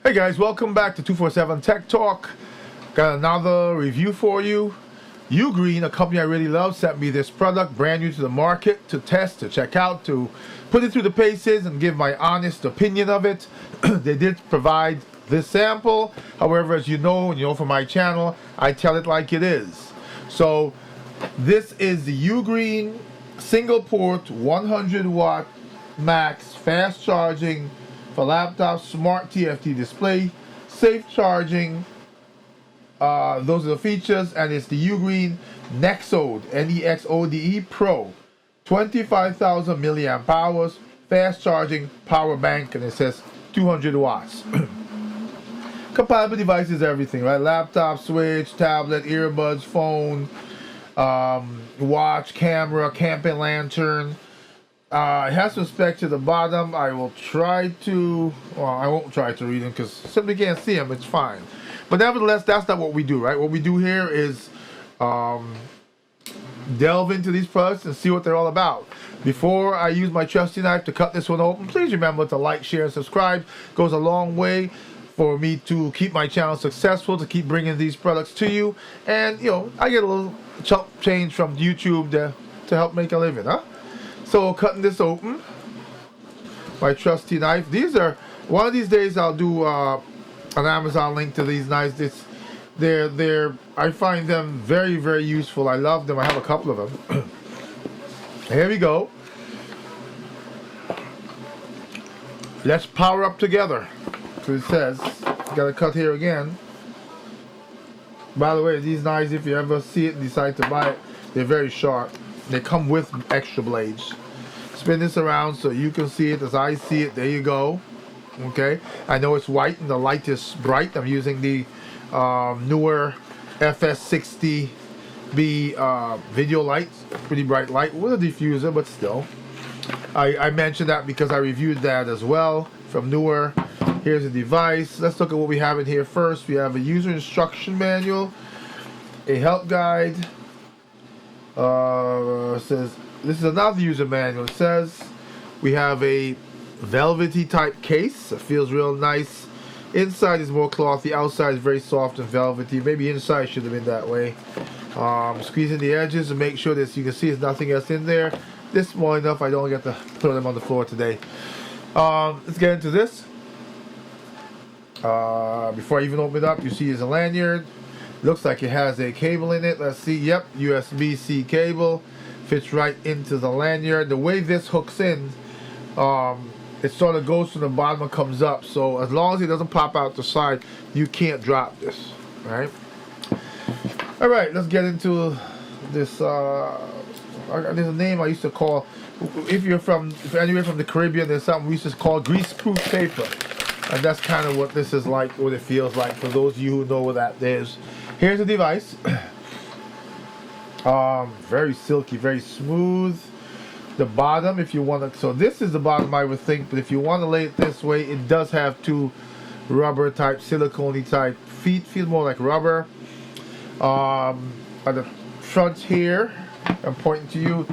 Hey guys, welcome back to 247 Tech Talk. Got another review for you. UGREEN, a company I really love, sent me this product, brand new to the market, to test, to check out, to put it through the paces and give my honest opinion of it. They did provide this sample. However, as you know from my channel, I tell it like it is. So this is the UGREEN single port 100 watt max fast charging for laptops, smart TFT display, safe charging. Those are the features, and it's the UGREEN Nexode Nexode Pro, 25,000 milliamp hours, fast charging power bank, and it says 200 watts. Compatible devices, everything, right? Laptop, switch, tablet, earbuds, phone, watch, camera, camping lantern. It has some specs at the bottom. I will try to, well, I won't try to read them because simply can't see them. It's fine. But nevertheless, that's not what we do, right? What we do here is delve into these products and see what they're all about. Before I use my trusty knife to cut this one open, please remember to like, share, and subscribe. It goes a long way for me to keep my channel successful, to keep bringing these products to you. And, I get a little chump change from YouTube to help make a living, huh? So cutting this open, my trusty knife. These are, one of these days I'll do an Amazon link to these knives. I find them very, very useful. I love them. I have a couple of them. Here we go. Let's power up together. So it says, got to cut here again. By the way, these knives, if you ever see it and decide to buy it, they're very sharp. They come with extra blades. Spin this around so you can see it as I see it. There you go. Okay. I know it's white and the light is bright. I'm using the newer FS60B video light. Pretty bright light with a diffuser, but still. I mentioned that because I reviewed that as well from newer. Here's the device. Let's look at what we have in here first. We have a user instruction manual, a help guide. Says this is another user manual. It says we have a velvety type case. It feels real nice. Inside is more cloth. The outside is very soft and velvety. Maybe inside should have been that way. Squeezing the edges to make sure that you can see there's nothing else in there. This small enough. I don't get to put them on the floor today. Let's get into this. Before I even open it up, you see is a lanyard. Looks like it has a cable in it. Let's see. Yep, USB-C cable. Fits right into the lanyard. The way this hooks in, it sort of goes from the bottom and comes up. So as long as it doesn't pop out the side, you can't drop this. Right? All right, let's get into this. There's a name I used to call, if anywhere from the Caribbean, there's something we used to call grease-proof paper. And that's kind of what this is like, what it feels like for those of you who know what that is. Here's the device. Very silky, very smooth. The bottom, if you want to, so this is the bottom I would think, but if you want to lay it this way, it does have two rubber type, silicone type feet, feel more like rubber. At the front here, I'm pointing to you,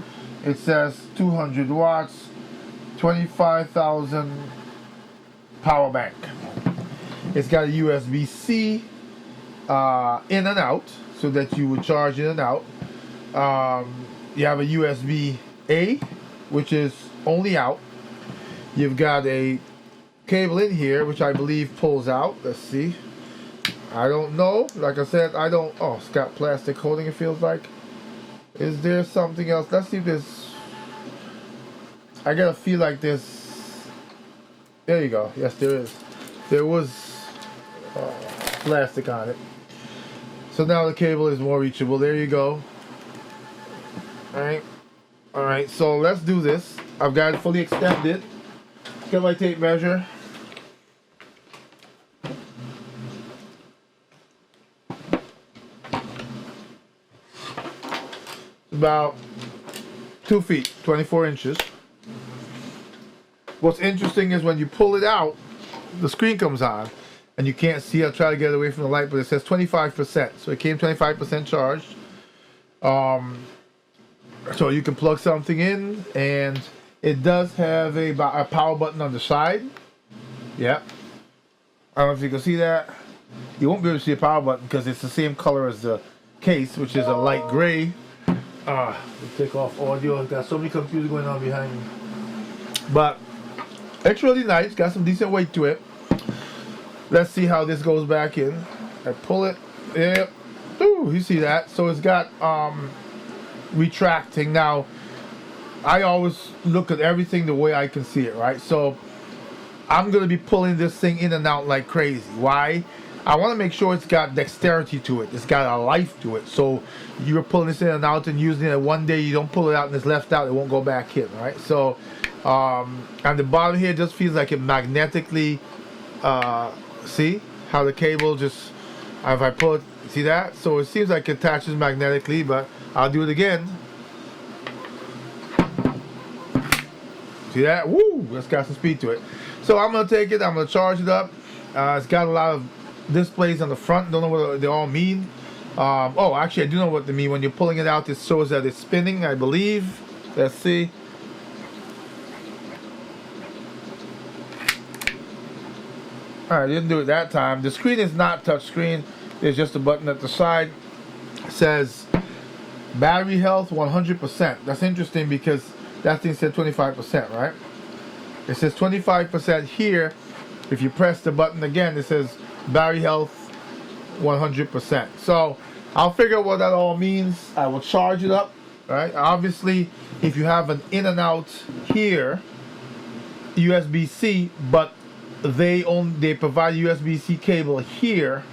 it says 200 watts, 25,000 power bank. It's got a USB-C in and out, so that you would charge in and out. You have a USB-A, which is only out. You've got a cable in here, which I believe pulls out. Let's see. I don't know. Like I said, I don't. Oh, it's got plastic holding, it feels like. Is there something else? Let's see if there's. I gotta feel like this. There you go. Yes, there is. There was plastic on it. So now the cable is more reachable. There you go. Alright, so let's do this. I've got it fully extended. Get my tape measure. About 2 feet, 24 inches. What's interesting is when you pull it out, the screen comes on, and you can't see. I'll try to get away from the light, but it says 25%. So it came 25% charged. So you can plug something in, and it does have a power button on the side. Yep. I don't know if you can see that. You won't be able to see the power button because it's the same color as the case, which is a light gray. Take off audio. Got so many computers going on behind me. But it's really nice. Got some decent weight to it. Let's see how this goes back in. I pull it. Yep. Ooh, you see that? So it's got retracting. Now, I always look at everything the way I can see it, right? So I'm going to be pulling this thing in and out like crazy. Why? I want to make sure it's got dexterity to it. It's got a life to it. So you're pulling this in and out and using it. One day you don't pull it out and it's left out, it won't go back in, right? So on the bottom here, it just feels like it magnetically, see how the cable just, if I pull it, see that? So it seems like it attaches magnetically, but I'll do it again. See that? Woo! It's got some speed to it. So I'm going to take it, I'm going to charge it up. It's got a lot of displays on the front. Don't know what they all mean. Oh, actually, I do know what they mean. When you're pulling it out, it shows that it's spinning, I believe. Let's see. Alright, didn't do it that time. The screen is not touch screen. There's just a button at the side. It says battery health 100%. That's interesting because that thing said 25%, right? It says 25% here. If you press the button again, it says battery health 100%. So I'll figure out what that all means. I will charge it up, right? Obviously, if you have an in and out here, USB-C, but they provide USB-C cable here,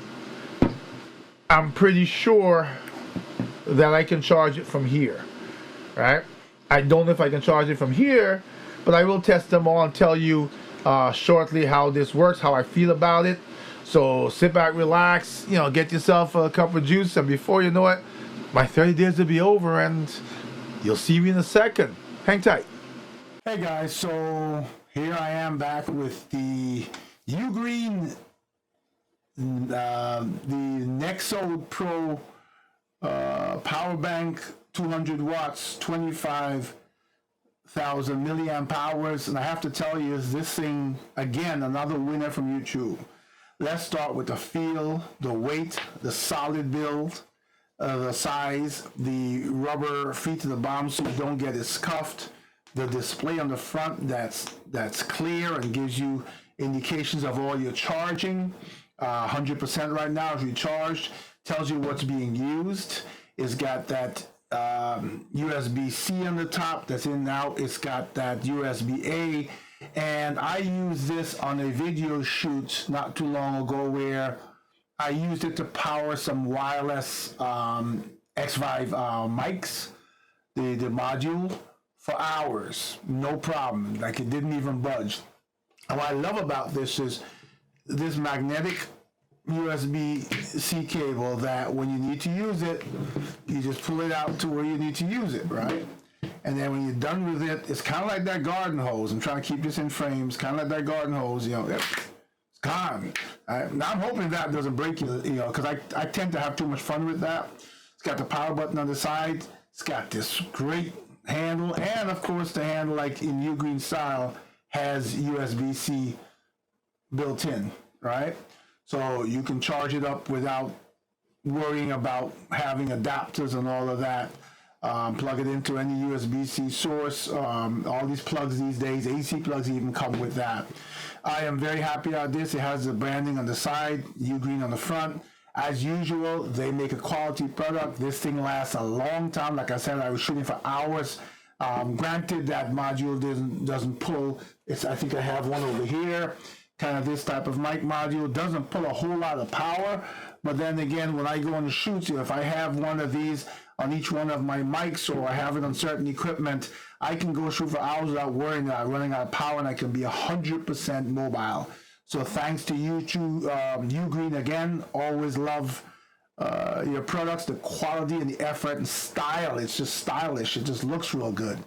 I'm pretty sure that I can charge it from here, right? I don't know if I can charge it from here, but I will test them all and tell you shortly how this works, how I feel about it. So sit back, relax, get yourself a cup of juice, and before you know it, my 30 days will be over, and you'll see me in a second. Hang tight. Hey guys, so here I am back with the UGREEN, the Nexode Pro Power Bank, 200 watts, 25,000 milliamp hours, and I have to tell you, this thing, again, another winner from YouTube. Let's start with the feel, the weight, the solid build, the size, the rubber feet to the bottom so you don't get it scuffed, the display on the front that's clear and gives you indications of all your charging. 100% right now is recharged, tells you what's being used. It's got that USB-C on the top that's in and out. It's got that USB-A. And I used this on a video shoot not too long ago where I used it to power some wireless X5 mics, the module, for hours, no problem. Like, it didn't even budge. And what I love about this is this magnetic USB-C cable that when you need to use it, you just pull it out to where you need to use it, right? And then when you're done with it, it's kind of like that garden hose. I'm trying to keep this in frames, kind of like that garden hose, it's gone. Now I'm hoping that doesn't break you, because I tend to have too much fun with that. It's got the power button on the side. It's got this great handle, and of course the handle, like in UGREEN style, has USB-C built in, right? So you can charge it up without worrying about having adapters and all of that. Plug it into any USB-C source. All these plugs these days, AC plugs even come with that. I am very happy about this. It has the branding on the side, UGREEN on the front. As usual, they make a quality product. This thing lasts a long time. Like I said, I was shooting for hours. Granted, that module doesn't pull. I think I have one over here. Kind of this type of mic module. Doesn't pull a whole lot of power. But then again, when I go on the shoots, if I have one of these on each one of my mics, or I have it on certain equipment, I can go shoot for hours without worrying about running out of power, and I can be 100% mobile. So thanks to YouTube, UGREEN again. Always love your products, the quality and the effort and style. It's just stylish. It just looks real good.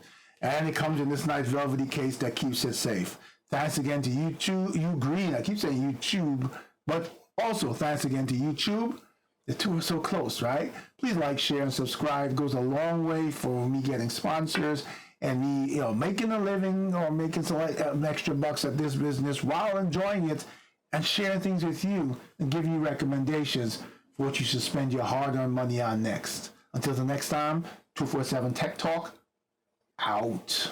And it comes in this nice velvety case that keeps it safe. Thanks again to UGREEN. I keep saying YouTube, but also thanks again to YouTube. The two are so close, right? Please like, share, and subscribe. It goes a long way for me getting sponsors and me, making a living or making some extra bucks at this business while enjoying it and share things with you and give you recommendations for what you should spend your hard-earned money on next. Until the next time, 247 Tech Talk, out.